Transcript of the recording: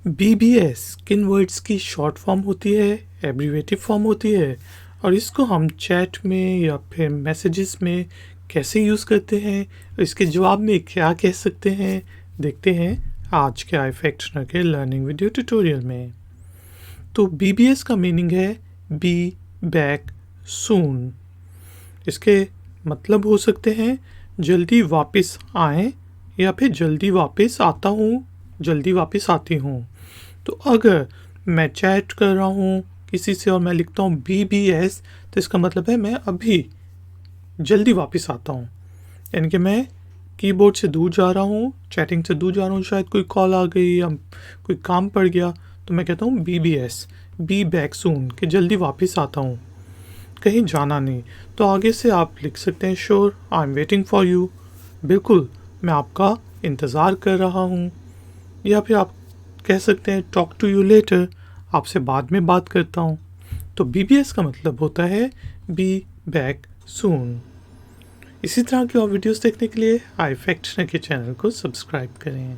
BBS किन words की short form होती है, एब्रीवेटिव फॉर्म होती है और इसको हम चैट में या फिर मैसेजेस में कैसे यूज़ करते हैं, इसके जवाब में क्या कह सकते हैं, देखते हैं आज के iFactioner के लर्निंग वीडियो ट्यूटोरियल में। तो BBS का मीनिंग है बी बैक सून। इसके मतलब हो सकते हैं जल्दी वापस आएँ या फिर जल्दी वापस आता हूँ, जल्दी वापस आती हूँ। तो अगर मैं चैट कर रहा हूँ किसी से और मैं लिखता हूँ BBS, तो इसका मतलब है मैं अभी जल्दी वापस आता हूँ। यानी कि मैं कीबोर्ड से दूर जा रहा हूँ, चैटिंग से दूर जा रहा हूँ, शायद कोई कॉल आ गई या कोई काम पड़ गया, तो मैं कहता हूँ BBS, बी बैक सून, कि जल्दी वापस आता हूँ, कहीं जाना नहीं। तो आगे से आप लिख सकते हैं sure I am waiting for you, बिल्कुल मैं आपका इंतज़ार कर रहा हूँ। या फिर आप कह सकते हैं टॉक टू यू लेटर, आपसे बाद में बात करता हूँ। तो BBS का मतलब होता है बी बैक सून। इसी तरह की और वीडियोस देखने के लिए iFactioner के चैनल को सब्सक्राइब करें।